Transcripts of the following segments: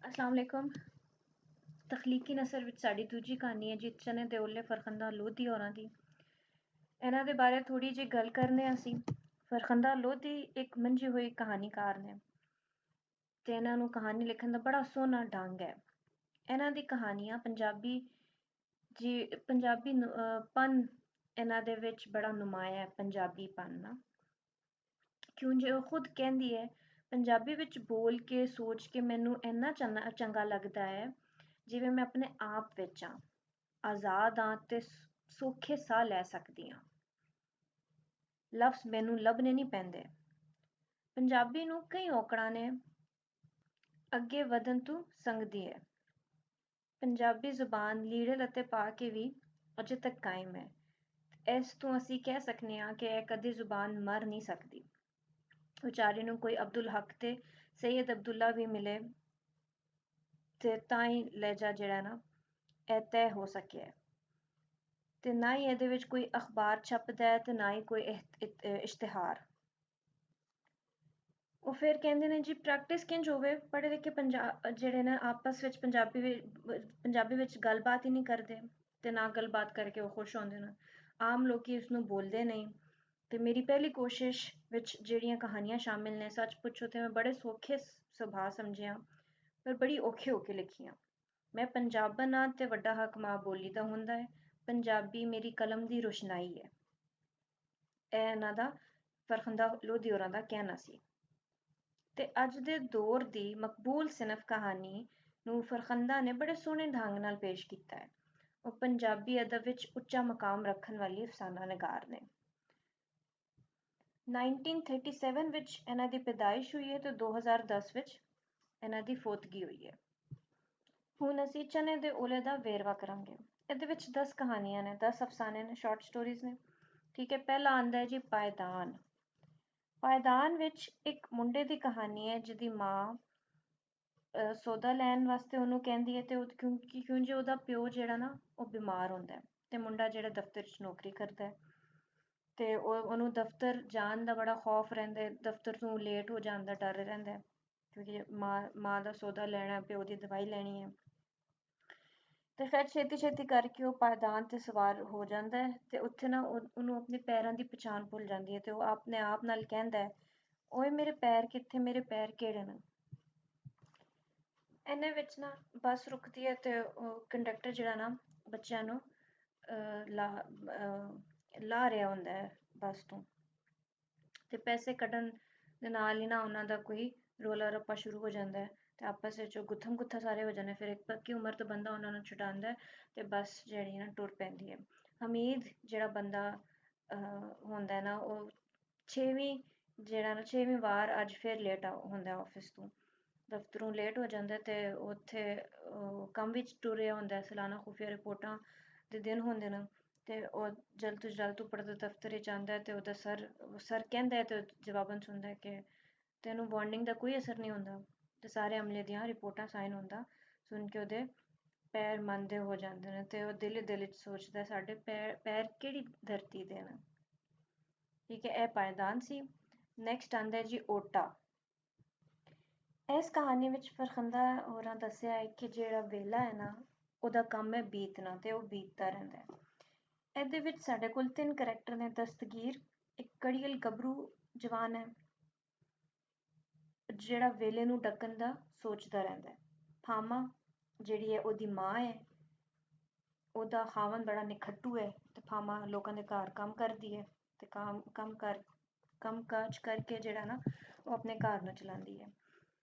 अस्सलाम वालेकुम। तख्लीकी नसर विच साडी दूजी कहानी है जीत चने दे ओले फरखंदा लोधी होरां दी। ਇਹਨਾਂ ਦੇ ਬਾਰੇ ਥੋੜੀ ਜਿਹੀ ਗੱਲ ਕਰਨੇ ਅਸੀਂ। ਫਰਖੰਦਾ ਲੋਧੀ ਇੱਕ ਮੰਜੀ ਹੋਈ ਕਹਾਣੀਕਾਰ ਨੇ ਤੇ ਇਹਨਾਂ ਨੂੰ ਕਹਾਣੀ ਲਿਖਣ ਦਾ ਬੜਾ ਸੋਹਣਾ ਢੰਗ ਹੈ। ਇਹਨਾਂ ਦੀ ਕਹਾਣੀਆਂ ਪੰਜਾਬੀ ਪਨ ਇਹਨਾਂ ਦੇ ਵਿੱਚ ਬੜਾ ਨੁਮਾਇਆ ਹੈ। ਪੰਜਾਬੀ ਪਨ ਨਾ ਕਿਉਂ ਜੇ ਉਹ ਖੁਦ ਕਹਿੰਦੀ ਹੈ ਪੰਜਾਬੀ ਵਿੱਚ ਬੋਲ ਕੇ ਸੋਚ ਕੇ ਮੈਨੂੰ ਇੰਨਾ ਚੰਗਾ ਲੱਗਦਾ ਹੈ ਜਿਵੇਂ ਮੈਂ ਆਪਣੇ ਆਪ ਵਿੱਚ ਹਾਂ, ਆਜ਼ਾਦ ਹਾਂ ਤੇ ਸੌਖੇ ਸਾਹ ਲੈ ਸਕਦੀ ਹਾਂ। ਲਫ਼ਜ਼ ਮੈਨੂੰ ਲੱਭਣੇ ਨਹੀਂ ਪੈਂਦੇ। ਪੰਜਾਬੀ ਨੂੰ ਕਈ ਔਕੜਾਂ ਨੇ ਅੱਗੇ ਵਧਣ ਤੋਂ ਸੰਗਦੀ ਹੈ। ਪੰਜਾਬੀ ਜ਼ੁਬਾਨ ਲੀੜੇ ਲੱਤੇ ਪਾ ਕੇ ਵੀ ਅਜੇ ਤੱਕ ਕਾਇਮ ਹੈ। ਇਸ ਤੋਂ ਅਸੀਂ ਕਹਿ ਸਕਦੇ ਹਾਂ ਕਿ ਇਹ ਕਦੇ ਜ਼ੁਬਾਨ ਮਰ ਨਹੀਂ ਸਕਦੀ। ਵਿਚਾਰੇ ਨੂੰ ਕੋਈ ਅਬਦੁਲ ਹਕ ਤੇ ਸੈਯਦ ਅਬਦੁੱਲਾ ਵੀ ਮਿਲੇ ਤੇ ਤਾਂ ਹੀ ਲਹਿਜਾ ਜਿਹੜਾ ਨਾ ਇਹ ਤੈਅ ਹੋ ਸਕਿਆ। ਤੇ ਨਾ ਹੀ ਇਹਦੇ ਵਿੱਚ ਕੋਈ ਅਖਬਾਰ ਛਪਦਾ ਹੈ ਤੇ ਨਾ ਹੀ ਕੋਈ ਇਸ਼ਤਿਹਾਰ। ਉਹ ਫਿਰ ਕਹਿੰਦੇ ਨੇ ਜੀ ਪ੍ਰੈਕਟਿਸ ਕਿੰਝ ਹੋਵੇ, ਪੜ੍ਹੇ ਲਿਖੇ ਜਿਹੜੇ ਨੇ ਆਪਸ ਵਿੱਚ ਪੰਜਾਬੀ ਵਿੱਚ ਗੱਲਬਾਤ ਹੀ ਨਹੀਂ ਕਰਦੇ ਤੇ ਨਾ ਗੱਲਬਾਤ ਕਰਕੇ ਉਹ ਖੁਸ਼ ਹੁੰਦੇ ਨੇ। ਆਮ ਲੋਕੀ ਉਸਨੂੰ ਬੋਲਦੇ ਨਹੀਂ। ਤੇ ਮੇਰੀ ਪਹਿਲੀ ਕੋਸ਼ਿਸ਼ ਵਿੱਚ ਜਿਹੜੀਆਂ ਕਹਾਣੀਆਂ ਸ਼ਾਮਿਲ ਨੇ ਸੱਚ ਪੁੱਛੋ ਤੇ ਮੈਂ ਬੜੇ ਸੌਖੇ ਸੁਭਾਅ ਸਮਝਿਆ ਪਰ ਬੜੀ ਔਖੇ ਹੋ ਕੇ ਲਿਖੀਆਂ। ਮੈਂ ਪੰਜਾਬਣ ਹਾਂ ਤੇ ਵੱਡਾ ਹੱਕ ਮਾਂ ਬੋਲੀ ਦਾ ਹੁੰਦਾ ਹੈ। ਪੰਜਾਬੀ ਮੇਰੀ ਕਲਮ ਦੀ ਰੁਸ਼ਨਾਈ ਹੈ। ਇਹ ਇਹਨਾਂ ਦਾ ਫਰਖੰਦਾ ਲੋਧੀ ਹੋਰਾਂ ਦਾ ਕਹਿਣਾ ਸੀ। ਤੇ ਅੱਜ ਦੇ ਦੌਰ ਦੀ ਮਕਬੂਲ ਸਿਨਫ ਕਹਾਣੀ ਨੂੰ ਫਰਖੰਦਾ ਨੇ ਬੜੇ ਸੋਹਣੇ ਢੰਗ ਨਾਲ ਪੇਸ਼ ਕੀਤਾ ਹੈ। ਉਹ ਪੰਜਾਬੀ ਅਦਬ ਵਿੱਚ ਉੱਚਾ ਮਕਾਮ ਰੱਖਣ ਵਾਲੀ ਅਫਸਾਨਾ ਨਿਗਾਰ ਨੇ। 1937 ਵਿੱਚ ਇਹਨਾਂ ਦੀ ਪੈਦਾਇਸ਼ ਹੋਈ ਹੈ ਤੇ 2010 ਵਿੱਚ ਇਹਨਾਂ ਦੀ ਫੌਤਗੀ ਹੋਈ ਹੈ। ਹੁਣ ਅਸੀਂ ਚਨੇ ਦੇ ਓਲੇ ਦਾ ਵੇਰਵਾ ਕਰਾਂਗੇ। ਇਹਦੇ ਵਿੱਚ 10 ਕਹਾਣੀਆਂ ਨੇ, 10 ਅਫਸਾਨੇ ਨੇ, ਸ਼ਾਰਟ ਸਟੋਰੀਜ਼ ਨੇ। ਠੀਕ ਹੈ, ਪਹਿਲਾ ਆਂਦਾ ਹੈ ਜੀ ਪਾਇਦਾਨ। ਪਾਇਦਾਨ ਵਿੱਚ ਇੱਕ ਮੁੰਡੇ ਦੀ ਕਹਾਣੀ ਹੈ ਜਿਹਦੀ ਮਾਂ ਸੌਦਾ ਲੈਣ ਵਾਸਤੇ ਉਹਨੂੰ ਕਹਿੰਦੀ ਹੈ ਤੇ ਕਿਉਂ ਜੇ ਉਹਦਾ ਪਿਓ ਜਿਹੜਾ ਨਾ ਉਹ ਬਿਮਾਰ ਹੁੰਦਾ ਹੈ ਤੇ ਮੁੰਡਾ ਜਿਹੜਾ ਦਫ਼ਤਰ 'ਚ ਨੌਕਰੀ ਕਰਦਾ ਹੈ ਤੇ ਉਹਨੂੰ ਦਫ਼ਤਰ ਜਾਣ ਦਾ ਬੜਾ ਖੌਫ ਰਹਿੰਦਾ ਹੈ, ਦਫ਼ਤਰ ਤੋਂ ਲੇਟ ਹੋ ਜਾਣ ਦਾ ਡਰ ਰਹਿੰਦਾ ਹੈ ਕਿਉਂਕਿ ਮਾਂ ਦਾ ਸੌਦਾ ਲੈਣਾ, ਪਿਓ ਦੀ ਦਵਾਈ ਲੈਣੀ ਹੈ। ਤੇ ਫਿਰ ਛੇਤੀ ਛੇਤੀ ਕਰਕੇ ਉਹ ਪਾਇਦਾਨ ਤੇ ਸਵਾਰ ਹੋ ਜਾਂਦਾ ਹੈ ਤੇ ਉੱਥੇ ਨਾ ਉਹਨੂੰ ਆਪਣੇ ਪੈਰਾਂ ਦੀ ਪਛਾਣ ਭੁੱਲ ਜਾਂਦੀ ਹੈ ਤੇ ਉਹ ਆਪਣੇ ਆਪ ਨਾਲ ਕਹਿੰਦਾ ਹੈ, ਓਏ ਮੇਰੇ ਪੈਰ ਕਿੱਥੇ, ਮੇਰੇ ਪੈਰ ਕਿਹੜੇ ਨੇ। ਇਹਨੇ ਵਿੱਚ ਨਾ ਬੱਸ ਰੁਕਦੀ ਹੈ ਤੇ ਉਹ ਕੰਡਕਟਰ ਜਿਹੜਾ ਨਾ ਬੱਚਿਆਂ ਨੂੰ ਲਾ ਰਿਹਾ ਹੁੰਦਾ ਹੈ ਬੱਸ ਤੋਂ ਤੇ ਪੈਸੇ ਕੱਢਣ ਦੇ ਨਾਲ ਹੀ ਨਾ ਉਹਨਾਂ ਦਾ ਕੋਈ ਰੋਲਾ ਰੱਪਾ ਸ਼ੁਰੂ ਹੋ ਜਾਂਦਾ ਹੈ ਤੇ ਆਪਸ ਵਿੱਚ ਉਹ ਗੁੱਥਮ ਗੁੱਥਾ ਸਾਰੇ ਹੋ ਜਾਂਦੇ। ਫਿਰ ਇੱਕ ਪੱਕੀ ਉਮਰ ਤੋਂ ਬੰਦਾ ਉਹਨਾਂ ਨੂੰ ਛੁਡਾਉਂਦਾ ਹੈ ਤੇ ਬੱਸ ਜਿਹੜੀ ਨਾ ਟੁਰ ਪੈਂਦੀ ਹੈ। ਹਮੀਦ ਜਿਹੜਾ ਬੰਦਾ ਹੁੰਦਾ ਨਾ ਉਹ ਛੇਵੀਂ ਵਾਰ ਅੱਜ ਫਿਰ ਲੇਟ ਹੁੰਦਾ ਆਫਿਸ ਤੋਂ, ਦਫ਼ਤਰੋਂ ਲੇਟ ਹੋ ਜਾਂਦਾ ਤੇ ਉੱਥੇ ਕੰਮ ਵਿੱਚ ਟੁਰਿਆ ਹੁੰਦਾ। ਸਾਲਾਨਾ ਖੁਫੀਆ ਰਿਪੋਰਟਾਂ ਦੇ ਦਿਨ ਹੁੰਦੇ ਨੇ ਤੇ ਉਹ ਜਲਦ ਤੋਂ ਜਲਦ ਉੱਪਰ ਦੇ ਦਫ਼ਤਰ ਵਿੱਚ ਆਉਂਦਾ ਤੇ ਉਹਦਾ ਸਰ ਕਹਿੰਦਾ ਹੈ ਤੇ ਜਵਾਬਨ ਸੁਣਦਾ ਕਿ ਤੈਨੂੰ ਵਾਰਨਿੰਗ ਦਾ ਕੋਈ ਅਸਰ ਨਹੀਂ ਹੁੰਦਾ ਤੇ ਸਾਰੇ ਅਮਲੇ ਦੀਆਂ ਰਿਪੋਰਟਾਂ ਸਾਈਨ ਹੁੰਦਾ ਸੁਣ ਕੇ ਉਹਦੇ ਪੈਰ ਮੰਦੇ ਹੋ ਜਾਂਦੇ ਨੇ ਤੇ ਉਹ ਦਿਲ ਵਿੱਚ ਸੋਚਦਾ ਸਾਡੇ ਪੈਰ ਕਿਹੜੀ ਧਰਤੀ ਦੇ ਨੇ। ਠੀਕ ਹੈ, ਇਹ ਪਾਇਦਾਨ ਸੀ। ਨੈਕਸਟ ਆਂਦਾ ਜੀ ਓਟਾ। ਇਸ ਕਹਾਣੀ ਵਿੱਚ ਫਰਖੰਦਾ ਹੋਰਾਂ ਦੱਸਿਆ ਹੈ ਕਿ ਜਿਹੜਾ ਵੇਲਾ ਹੈ ਨਾ ਉਹਦਾ ਕੰਮ ਹੈ ਬੀਤਣਾ ਤੇ ਉਹ ਬੀਤਦਾ ਰਹਿੰਦਾ ਹੈ। ਇਹਦੇ ਵਿੱਚ ਸਾਡੇ ਕੋਲ 3 ਕਰੈਕਟਰ ਨੇ। ਦਸਤਗੀਰ ਇੱਕ ਕੜੀਅਲ ਗੱਭਰੂ ਜਵਾਨ ਹੈ ਜਿਹੜਾ ਵੇਲੇ ਨੂੰ ਡੱਕਣ ਦਾ ਸੋਚਦਾ ਰਹਿੰਦਾ ਹੈ। ਫਾਮਾ ਜਿਹੜੀ ਹੈ ਉਹਦੀ ਮਾਂ ਹੈ, ਉਹਦਾ ਖਾਵਨ ਬੜਾ ਨਿਖੱਟੂ ਹੈ ਤੇ ਫਾਮਾ ਲੋਕਾਂ ਦੇ ਘਰ ਕੰਮ ਕਰਦੀ ਹੈ ਤੇ ਕੰਮ ਕਾਜ ਕਰਕੇ ਜਿਹੜਾ ਨਾ ਉਹ ਆਪਣੇ ਘਰ ਨੂੰ ਚਲਾਉਂਦੀ ਹੈ।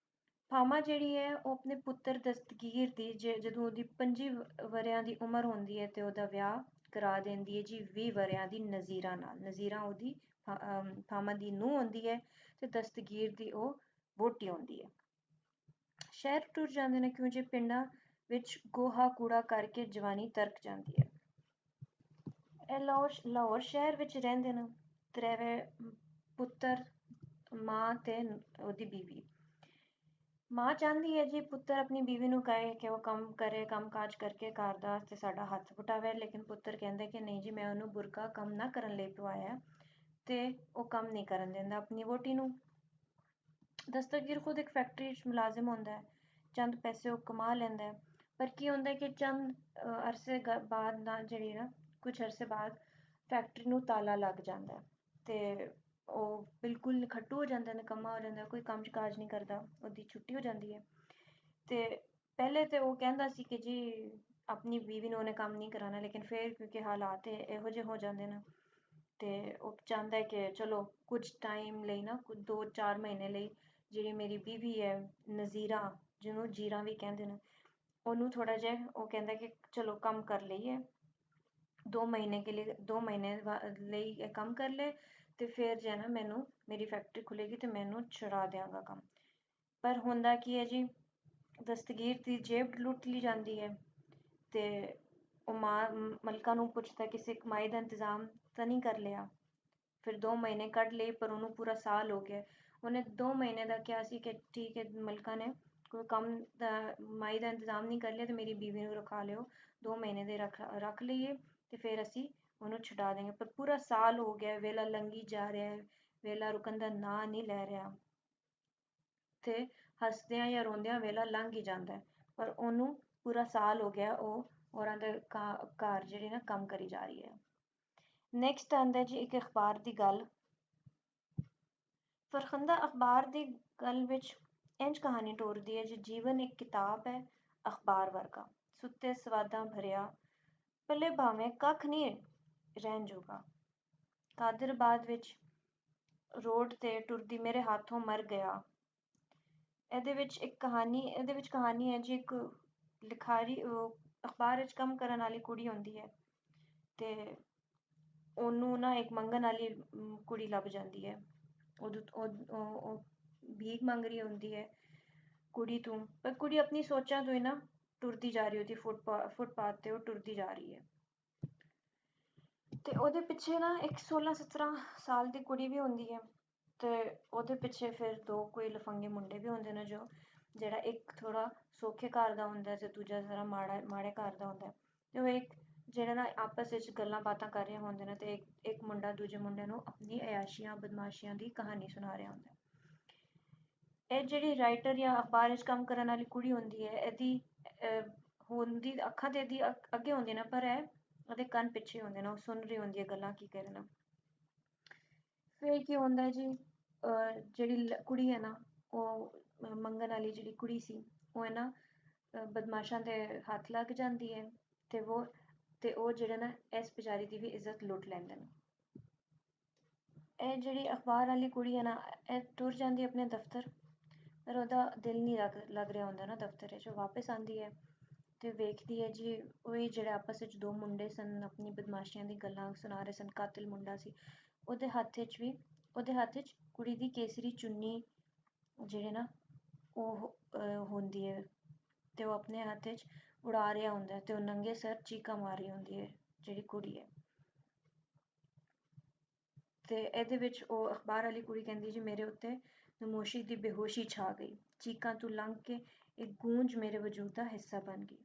ਫਾਮਾ ਜਿਹੜੀ ਹੈ ਉਹ ਆਪਣੇ ਪੁੱਤਰ ਦਸਤਗੀਰ ਦੀ ਜਦੋਂ ਉਹਦੀ 25 ਵਰਿਆਂ ਦੀ ਉਮਰ ਹੁੰਦੀ ਹੈ ਤੇ ਉਹਦਾ ਵਿਆਹ ਕਰਾ ਦਿੰਦੀ ਹੈ ਜੀ 20 ਵਰਿਆਂ ਦੀ ਨਜ਼ੀਰਾ ਨਾਲ। ਨਜ਼ੀਰਾ ਉਹਦੀ ਫਾਮਾ ਦੀ ਨੂੰਹ ਹੁੰਦੀ ਹੈ ਤੇ ਦਸਤਗੀਰ ਦੀ ਉਹ ਵਹੁਟੀ ਹੁੰਦੀ ਹੈ। ਸ਼ਹਿਰ ਟੁਰ ਜਾਂਦੇ ਨੇ ਕਿਉਂ ਜੇ ਪਿੰਡਾਂ ਵਿੱਚ ਗੋਹਾ ਕੂੜਾ ਕਰਕੇ ਜਵਾਨੀ ਤਰਕ ਜਾਂਦੀ ਹੈ। ਇਹ ਲਾਹੌਰ ਸ਼ਹਿਰ ਵਿੱਚ ਰਹਿੰਦੇ ਨੇ ਤ੍ਰੈਵੇ ਪੁੱਤਰ, ਮਾਂ ਤੇ ਉਹਦੀ ਬੀਵੀ। ਮਾਂ ਚਾਹੁੰਦੀ ਹੈ ਜੀ ਪੁੱਤਰ ਆਪਣੀ ਬੀਵੀ ਨੂੰ ਕਹੇ ਕਿ ਉਹ ਕੰਮ ਕਰੇ, ਕੰਮ ਕਾਜ ਕਰਕੇ ਘਰ ਦਾ ਤੇ ਸਾਡਾ ਹੱਥ ਵਟਾਵੇ, ਲੇਕਿਨ ਪੁੱਤਰ ਕਹਿੰਦਾ ਕਿ ਨਹੀਂ ਜੀ ਮੈਂ ਉਹਨੂੰ ਬੁਰਕਾ ਕੰਮ ਨਾ ਕਰਨ ਲਈ ਪਵਾਇਆ ਤੇ ਉਹ ਕੰਮ ਨਹੀਂ ਕਰਨ ਦਿੰਦਾ ਆਪਣੀ ਵਹੁਟੀ ਨੂੰ। ਦਸਤਗੀਰ ਖੁਦ ਇੱਕ ਫੈਕਟਰੀ ਵਿੱਚ ਮੁਲਾਜ਼ਮ ਹੁੰਦਾ ਹੈ ਚੰਦ ਪੈਸੇ ਉਹ ਕਮਾ ਲੈਂਦਾ ਹੈ। ਪਰ ਕੀ ਹੁੰਦਾ ਕਿ ਚੰਦ ਅਰਸੇ ਬਾਅਦ ਨਾ ਜਿਹੜੀ ਨਾ ਕੁਝ ਅਰਸੇ ਬਾਅਦ ਫੈਕਟਰੀ ਨੂੰ ਤਾਲਾ ਲੱਗ ਜਾਂਦਾ ਹੈ ਤੇ ਉਹ ਬਿਲਕੁਲ ਨਿਖੱਟੂ ਹੋ ਜਾਂਦਾ, ਨਿਕੰਮਾ ਹੋ ਜਾਂਦਾ, ਕੋਈ ਕੰਮ ਕਾਜ ਨਹੀਂ ਕਰਦਾ, ਉਹਦੀ ਛੁੱਟੀ ਹੋ ਜਾਂਦੀ ਹੈ। ਤੇ ਪਹਿਲੇ ਤੇ ਉਹ ਕਹਿੰਦਾ ਸੀ ਕਿ ਜੀ ਆਪਣੀ ਬੀਵੀ ਨੂੰ ਉਹਨੇ ਕੰਮ ਨਹੀਂ ਕਰਾਉਣਾ, ਲੇਕਿਨ ਫਿਰ ਕਿਉਂਕਿ ਹਾਲਾਤ ਇਹੋ ਜਿਹੇ ਹੋ ਜਾਂਦੇ ਨੇ ਤੇ ਉਹ ਚਾਹੁੰਦਾ ਹੈ ਕਿ ਚਲੋ ਕੁਝ ਟਾਈਮ ਲਈ ਨਾ, ਕੁਝ 2-4 ਮਹੀਨੇ ਲਈ ਜਿਹੜੀ ਮੇਰੀ ਬੀਵੀ ਹੈ ਨਜ਼ੀਰਾ, ਜਿਹਨੂੰ ਜੀਰਾ ਵੀ ਕਹਿੰਦੇ ਨੇ, ਉਹਨੂੰ ਥੋੜਾ ਜਿਹਾ ਉਹ ਕਹਿੰਦਾ ਕਿ ਚਲੋ ਕੰਮ ਕਰ ਲਈਏ 2 ਮਹੀਨੇ ਕੇ ਲਈ, 2 ਮਹੀਨੇ ਲਈ ਇਹ ਕੰਮ ਕਰ ਲੈ ਤੇ ਫਿਰ ਜੇ ਨਾ ਮੈਨੂੰ ਮੇਰੀ ਫੈਕਟਰੀ ਖੁੱਲੇਗੀ ਤੇ ਮੈਨੂੰ ਛੁਡਾ ਦਿਆਂਗਾ ਕੰਮ। ਪਰ ਹੁੰਦਾ ਕੀ ਹੈ ਜੀ, ਦਸਤਗੀਰ ਦੀ ਜੇਬ ਲੁੱਟ ਲਈ ਜਾਂਦੀ ਹੈ ਤੇ ਉਹ ਮਲਕਾ ਨੂੰ ਪੁੱਛਦਾ ਕਿਸੇ ਕਮਾਈ ਦਾ ਇੰਤਜ਼ਾਮ ਤਾਂ ਨਹੀਂ ਕਰ ਲਿਆ। ਫਿਰ 2 ਮਹੀਨੇ ਕੱਢ ਲਏ ਪਰ ਉਹਨੂੰ ਪੂਰਾ ਸਾਲ ਹੋ ਗਿਆ। ਉਹਨੇ 2 ਮਹੀਨੇ ਦਾ ਕਿਹਾ ਸੀ ਕਿ ਠੀਕ ਹੈ ਮਲਕਾ ਨੇ ਕੋਈ ਕੰਮ ਦਾ ਕਮਾਈ ਦਾ ਇੰਤਜ਼ਾਮ ਨਹੀਂ ਕਰ ਲਿਆ ਤੇ ਮੇਰੀ ਬੀਵੀ ਨੂੰ ਰਖਾ ਲਿਓ, 2 ਮਹੀਨੇ ਦੇ ਰੱਖ ਲਈਏ ਤੇ ਫਿਰ ਅਸੀਂ ਉਹਨੂੰ ਛੁਡਾ ਦੇਂਗੇ। ਪਰ ਪੂਰਾ ਸਾਲ ਹੋ ਗਿਆ, ਵੇਲਾ ਲੰਘੀ ਜਾ ਰਿਹਾ ਹੈ, ਵੇਲਾ ਰੁਕਣ ਦਾ ਨਾਂ ਨਹੀਂ ਲੈ ਰਿਹਾ ਤੇ ਹੱਸਦਿਆਂ ਜਾਂ ਰੋਂਦਿਆਂ ਵੇਲਾ ਲੰਘ ਹੀ ਜਾਂਦਾ ਹੈ। ਪਰ ਉਹਨੂੰ ਪੂਰਾ ਸਾਲ ਹੋ ਗਿਆ, ਉਹ ਉਹਨਾਂ ਦੇ ਘਰ ਜਿਹੜੀ ਨਾ ਕੰਮ ਕਰੀ ਜਾ ਰਹੀ ਹੈ। ਨੈਕਸਟ ਆਉਂਦਾ ਜੀ ਇੱਕ ਅਖਬਾਰ ਦੀ ਗੱਲ। ਫਰਖੰਦਾ ਅਖਬਾਰ ਦੀ ਗੱਲ ਵਿੱਚ ਇੰਝ ਕਹਾਣੀ ਟੋਰਦੀ ਹੈ ਜੀ, ਜੀਵਨ ਇੱਕ ਕਿਤਾਬ ਹੈ ਅਖਬਾਰ ਵਰਗਾ, ਸੁੱਤੇ ਸਵਾਦਾਂ ਭਰਿਆ, ਪੱਲੇ ਭਾਵੇਂ ਕੱਖ ਨਹੀਂ ਰਹਿਣ ਜੋਗਾ। ਕਾਦਰਾਬਾਦ ਵਿੱਚ ਰੋਡ ਤੇ ਟੁਰਦੀ ਮੇਰੇ ਹੱਥੋਂ ਮਰ ਗਿਆ। ਇਹਦੇ ਵਿੱਚ ਕਹਾਣੀ ਹੈ ਜੀ, ਇੱਕ ਲਿਖਾਰੀ ਅਖਬਾਰ ਵਿੱਚ ਕੰਮ ਕਰਨ ਵਾਲੀ ਕੁੜੀ ਹੁੰਦੀ ਹੈ ਤੇ ਉਹਨੂੰ ਨਾ ਇੱਕ ਮੰਗਣ ਵਾਲੀ ਕੁੜੀ ਲੱਭ ਜਾਂਦੀ ਹੈ। ਉਹ ਭੀਖ ਮੰਗ ਰਹੀ ਹੁੰਦੀ ਹੈ ਕੁੜੀ ਤੋਂ, ਪਰ ਕੁੜੀ ਆਪਣੀ ਸੋਚਾਂ ਤੋਂ ਹੀ ਨਾ ਟੁਰਦੀ ਜਾ ਰਹੀ ਹੁੰਦੀ, ਫੁੱਟਪਾਥ ਤੇ ਉਹ ਟੁਰਦੀ ਜਾ ਰਹੀ ਹੈ ਤੇ ਉਹਦੇ ਪਿੱਛੇ ਨਾ ਇੱਕ 16-17 ਸਾਲ ਦੀ ਕੁੜੀ ਵੀ ਹੁੰਦੀ ਹੈ ਤੇ ਉਹਦੇ ਪਿੱਛੇ ਫਿਰ ਦੋ ਕੋਈ ਲਫੰਗੇ ਮੁੰਡੇ ਵੀ ਹੁੰਦੇ ਨੇ, ਜਿਹੜਾ ਇੱਕ ਥੋੜਾ ਸੌਖੇ ਘਰ ਦਾ ਹੁੰਦਾ ਤੇ ਦੂਜਾ ਜ਼ਰਾ ਮਾੜੇ ਘਰ ਦਾ ਹੁੰਦਾ ਤੇ ਉਹ ਇੱਕ ਜਿਹੜੇ ਨਾ ਆਪਸ ਵਿੱਚ ਗੱਲਾਂ ਬਾਤਾਂ ਕਰ ਰਹੇ ਹੁੰਦੇ ਨੇ ਤੇ ਇੱਕ ਮੁੰਡਾ ਦੂਜੇ ਮੁੰਡੇ ਨੂੰ ਆਪਣੀ ਅਯਾਸ਼ੀਆਂ ਬਦਮਾਸ਼ੀਆਂ ਦੀ ਕਹਾਣੀ ਸੁਣਾ ਰਿਹਾ ਹੁੰਦਾ। ਇਹ ਜਿਹੜੀ ਰਾਈਟਰ ਜਾਂ ਅਖਬਾਰ ਵਿੱਚ ਕੰਮ ਕਰਨ ਵਾਲੀ ਕੁੜੀ ਹੁੰਦੀ ਹੈ, ਇਹਦੀ ਹੁੰਦੀ ਅੱਖਾਂ ਤੇ ਇਹਦੀ ਅੱਗੇ ਹੁੰਦੀ ਨਾ, ਪਰ ਇਹ ਉਹਦੇ ਕੰਨ ਪਿੱਛੇ ਹੁੰਦੇ ਨੇ, ਉਹ ਸੁਣ ਰਹੀ ਹੁੰਦੀ ਹੈ ਗੱਲਾਂ ਕੀ ਕਰਨ। ਫਿਰ ਕੀ ਹੁੰਦਾ ਜੀ, ਜਿਹੜੀ ਕੁੜੀ ਹੈ ਨਾ, ਉਹ ਮੰਗਣ ਵਾਲੀ ਜਿਹੜੀ ਕੁੜੀ ਸੀ, ਉਹ ਹੈ ਨਾ ਬਦਮਾਸ਼ਾਂ ਦੇ ਹੱਥ ਲੱਗ ਜਾਂਦੀ ਹੈ ਤੇ ਉਹ ਜਿਹੜੇ ਨਾ ਇਸ ਵਿਚਾਰੀ ਦੀ ਵੀ ਇੱਜ਼ਤ ਲੁੱਟ ਲੈਂਦੇ ਨੇ। ਇਹ ਜਿਹੜੀ ਅਖਬਾਰ ਵਾਲੀ ਕੁੜੀ ਹੈ ਨਾ, ਇਹ ਟੁਰ ਜਾਂਦੀ ਆਪਣੇ ਦਫ਼ਤਰ, ਪਰ ਉਹਦਾ ਦਿਲ ਨਹੀਂ ਲੱਗ ਰਿਹਾ ਹੁੰਦਾ ਨਾ ਦਫ਼ਤਰ ਵਿੱਚ। ਉਹ ਵਾਪਸ ਆਉਂਦੀ ਹੈ ਤੇ ਵੇਖਦੀ ਹੈ ਜੀ ਉਹੀ ਜਿਹੜੇ ਆਪਸ ਵਿੱਚ ਦੋ ਮੁੰਡੇ ਸਨ, ਆਪਣੀ ਬਦਮਾਸ਼ੀਆਂ ਦੀ ਗੱਲਾਂ ਸੁਣਾ ਰਹੇ ਸਨ, ਕਾਤਿਲ ਮੁੰਡਾ ਸੀ, ਉਹਦੇ ਹੱਥ ਵਿੱਚ ਕੁੜੀ ਦੀ ਕੇਸਰੀ ਚੁੰਨੀ ਜਿਹੜੇ ਨਾ ਉਹ ਹੁੰਦੀ ਹੈ ਤੇ ਉਹ ਆਪਣੇ ਹੱਥ ਵਿੱਚ ਉਡਾ ਰਿਹਾ ਹੁੰਦਾ ਤੇ ਉਹ ਨੰਗੇ ਸਿਰ ਚੀਕਾਂ ਮਾਰ ਰਹੀ ਹੁੰਦੀ ਹੈ ਜਿਹੜੀ ਕੁੜੀ ਹੈ। ਤੇ ਇਹਦੇ ਵਿੱਚ ਉਹ ਅਖਬਾਰ ਵਾਲੀ ਕੁੜੀ ਕਹਿੰਦੀ ਜੀ ਮੇਰੇ ਉੱਤੇ ਨਮੋਸ਼ੀ ਦੀ ਬੇਹੋਸ਼ੀ ਛਾ ਗਈ, ਚੀਕਾਂ ਤੋਂ ਲੰਘ ਕੇ ਇੱਕ ਗੂੰਜ ਮੇਰੇ ਵਜੂਦ ਦਾ ਹਿੱਸਾ ਬਣ ਗਈ।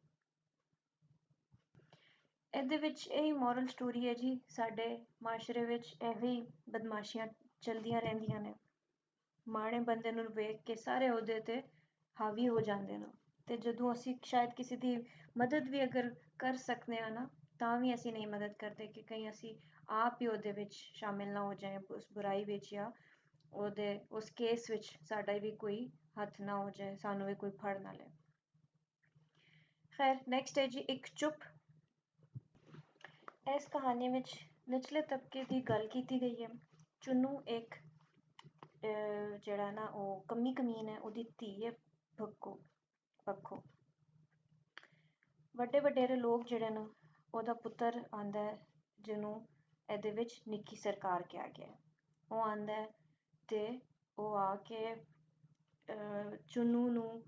ਇਹਦੇ ਵਿੱਚ ਇਹੀ ਮੋਰਲ ਸਟੋਰੀ ਹੈ ਜੀ, ਸਾਡੇ ਮਾਸ਼ਰੇ ਵਿੱਚ ਇਹੀ ਬਦਮਾਸ਼ੀਆਂ ਚਲਦੀਆਂ ਰਹਿੰਦੀਆਂ ਨੇ। ਮਾੜੇ ਬੰਦੇ ਨੂੰ ਵੇਖ ਕੇ ਸਾਰੇ ਉਹਦੇ ਤੇ ਹਾਵੀ ਹੋ ਜਾਂਦੇ ਨੇ ਤੇ ਜਦੋਂ ਅਸੀਂ ਸ਼ਾਇਦ ਕਿਸੇ ਦੀ ਮਦਦ ਵੀ ਅਗਰ ਕਰ ਸਕਦੇ ਹਾਂ ਨਾ, ਤਾਂ ਵੀ ਅਸੀਂ ਨਹੀਂ ਮਦਦ ਕਰਦੇ ਕਿ ਕहीं ਅਸੀਂ ਆਪ ਹੀ ਉਹਦੇ ਵਿੱਚ ਸ਼ਾਮਿਲ ਨਾ ਹੋ ਜਾਏ, ਉਸ ਬੁਰਾਈ ਵਿੱਚ ਜਾਂ ਉਸ ਕੇਸ ਵਿੱਚ ਸਾਡਾ ਵੀ ਕੋਈ ਹੱਥ ਨਾ ਹੋ ਜਾਏ, ਸਾਨੂੰ ਵੀ ਕੋਈ ਫੜ ਨਾ ਲਏ। ਖੈਰ ਨੈਕਸਟ ਹੈ ਜੀ ਇੱਕ ਚੁੱਪ। ਇਸ ਕਹਾਣੀ ਵਿੱਚ ਨਿਚਲੇ ਤਬਕੇ ਦੀ ਗੱਲ ਕੀਤੀ ਗਈ ਹੈ। ਚੁੰਨੂ ਇੱਕ ਜਿਹੜਾ ਨਾ ਉਹ ਕਮੀਨ ਹੈ, ਉਹਦੀ ਧੀ ਹੈ ਪੱਖੋ। ਵੱਡੇ ਵਡੇਰੇ ਲੋਕ ਜਿਹੜੇ ਨੇ ਉਹਦਾ ਪੁੱਤਰ ਆਂਦਾ ਹੈ, ਜਿਹਨੂੰ ਇਹਦੇ ਵਿੱਚ ਨਿੱਕੀ ਸਰਕਾਰ ਕਿਹਾ ਗਿਆ। ਉਹ ਆਂਦਾ ਹੈ ਤੇ ਉਹ ਆ ਕੇ ਚੁੰਨੂ ਨੂੰ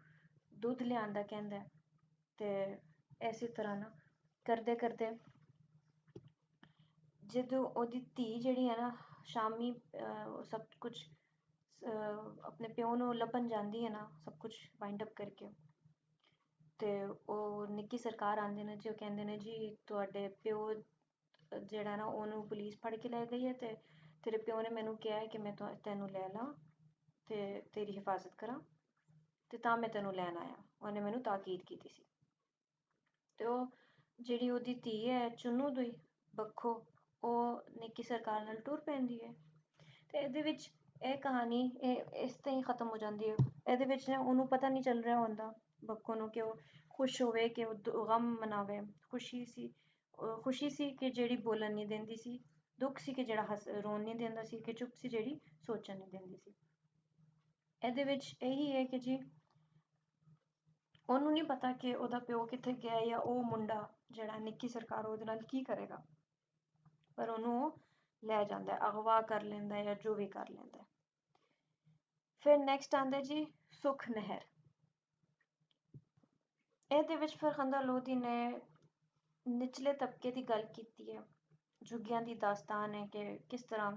ਦੁੱਧ ਲਿਆਂਦਾ ਕਹਿੰਦਾ ਤੇ ਇਸੇ ਤਰ੍ਹਾਂ ਨਾ ਕਰਦੇ ਕਰਦੇ ਜਦੋਂ ਉਹਦੀ ਧੀ ਜਿਹੜੀ ਹੈ ਨਾ ਸ਼ਾਮੀ ਸਭ ਕੁਝ ਆਪਣੇ ਪਿਓ ਨੂੰ ਲੱਭਣ ਜਾਂਦੀ ਹੈ ਨਾ, ਸਭ ਕੁਝ ਵਾਈਂਡ ਅਪ ਕਰਕੇ, ਤੇ ਉਹ ਨਿੱਕੀ ਸਰਕਾਰ ਆਂਦੇ ਨੇ ਜੀ, ਉਹ ਕਹਿੰਦੇ ਨੇ ਜੀ ਤੁਹਾਡੇ ਪਿਓ ਜਿਹੜਾ ਨਾ ਉਹਨੂੰ ਪੁਲਿਸ ਫੜ ਕੇ ਲੈ ਗਈ ਹੈ ਤੇ ਤੇਰੇ ਪਿਓ ਨੇ ਮੈਨੂੰ ਕਿਹਾ ਹੈ ਕਿ ਮੈਂ ਤੈਨੂੰ ਲੈ ਲਾਂ ਤੇ ਤੇਰੀ ਹਿਫਾਜ਼ਤ ਕਰਾਂ। ਤੇ ਤਾਂ ਮੈਂ ਤੈਨੂੰ ਲੈਣ ਆਇਆ। ਉਹਨੇ ਮੈਨੂੰ ਤਾਕੀਦ ਕੀਤੀ ਸੀ। ਤੇ ਉਹ ਜਿਹੜੀ ਉਹਦੀ ਧੀ ਹੈ ਚੁੰਨੂ ਦੀ ਬੱਖੋ, ਉਹ ਨਿੱਕੀ ਸਰਕਾਰ ਨਾਲ ਟੁਰ ਪੈਂਦੀ ਹੈ। ਤੇ ਇਹਦੇ ਵਿੱਚ ਇਹ ਕਹਾਣੀ ਇਸ ਤੇ ਹੀ ਖਤਮ ਹੋ ਜਾਂਦੀ ਹੈ। ਇਹਦੇ ਵਿੱਚ ਉਹਨੂੰ ਪਤਾ ਨਹੀਂ ਚੱਲ ਰਿਹਾ ਹੁੰਦਾ ਬੱਖੋ ਨੂੰ ਕਿ ਉਹ ਖੁਸ਼ ਹੋਵੇ ਕਿ ਉਹ ਗਮ ਮਨਾਵੇ। ਖੁਸ਼ੀ ਸੀ ਕਿ ਜਿਹੜੀ ਬੋਲਣ ਨਹੀਂ ਦਿੰਦੀ ਸੀ, ਦੁੱਖ ਸੀ ਕਿ ਜਿਹੜਾ ਰੋਣ ਨਹੀਂ ਦਿੰਦਾ ਸੀ, ਕਿ ਚੁੱਪ ਸੀ ਜਿਹੜੀ ਸੋਚਣ ਨਹੀਂ ਦਿੰਦੀ ਸੀ। ਇਹਦੇ ਵਿੱਚ ਇਹੀ ਹੈ ਕਿ ਜੀ ਉਹਨੂੰ ਨਹੀਂ ਪਤਾ ਕਿ ਉਹਦਾ ਪਿਓ ਕਿੱਥੇ ਗਿਆ, ਜਾਂ ਉਹ ਮੁੰਡਾ ਜਿਹੜਾ ਨਿੱਕੀ ਸਰਕਾਰ ਉਹਦੇ ਨਾਲ ਕੀ ਕਰੇਗਾ, ਪਰ ਉਹਨੂੰ ਉਹ ਲੈ ਜਾਂਦਾ, ਅਗਵਾ ਕਰ ਲੈਂਦਾ ਜਾਂ ਜੋ ਵੀ ਕਰ ਲੈਂਦਾ। ਫਿਰ ਨੈਕਸਟ ਆਉਂਦਾ ਜੀ ਸੁਖ ਨਹਿਰ। ਇਹਦੇ ਵਿੱਚ ਫਿਰ ਖੰਦਾ ਲੋਧੀ ਨੇ ਨਿਚਲੇ ਤਬਕੇ ਦੀ ਗੱਲ ਕੀਤੀ ਹੈ। ਝੁੱਗੀਆਂ ਦੀ ਦਾਸਤਾਨ ਹੈ ਕਿ ਕਿਸ ਤਰ੍ਹਾਂ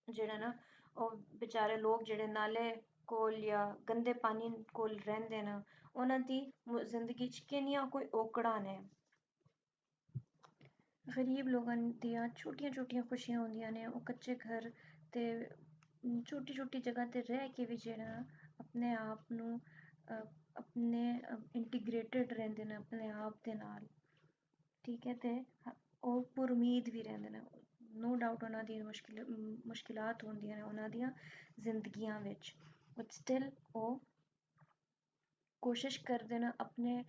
ਜਿਹੜਾ ਨਾ ਉਹ ਵਿਚਾਰੇ ਲੋਕ ਜਿਹੜੇ ਨਾਲੇ ਕੋਲ ਜਾਂ ਗੰਦੇ ਪਾਣੀ ਕੋਲ ਰਹਿੰਦੇ ਨੇ, ਉਹਨਾਂ ਦੀ ਜ਼ਿੰਦਗੀ 'ਚ ਕਿੰਨੀਆਂ ਕੋਈ ਔਕੜਾਂ ਨੇ। ਗਰੀਬ ਲੋਕਾਂ ਦੀਆਂ ਛੋਟੀਆਂ ਛੋਟੀਆਂ ਖੁਸ਼ੀਆਂ ਹੁੰਦੀਆਂ ਨੇ। ਉਹ ਕੱਚੇ ਘਰ ਤੇ ਛੋਟੀ ਛੋਟੀ ਜਗ੍ਹਾ ਤੇ ਰਹਿ ਕੇ ਵੀ ਜਿਹੜਾ ਆਪਣੇ ਆਪ ਨੂੰ ਆਪਣੇ ਇੰਟੀਗ੍ਰੇਟਿਡ ਰਹਿੰਦੇ ਨੇ ਆਪਣੇ ਆਪ ਦੇ ਨਾਲ, ਠੀਕ ਹੈ। ਤੇ ਉਹ ਪੁਰਉਮੀਦ ਵੀ ਰਹਿੰਦੇ ਨੇ। ਨੋ ਡਾਊਟ ਉਹਨਾਂ ਦੀ ਮੁਸ਼ਕਿਲਾਤ ਹੁੰਦੀਆਂ ਨੇ ਉਹਨਾਂ ਦੀਆਂ ਜ਼ਿੰਦਗੀਆਂ ਵਿੱਚ, ਬਟ ਸਟਿਲ ਉਹ ਕੋਸ਼ਿਸ਼ ਕਰਦੇ ਨੇ ਆਪਣੇ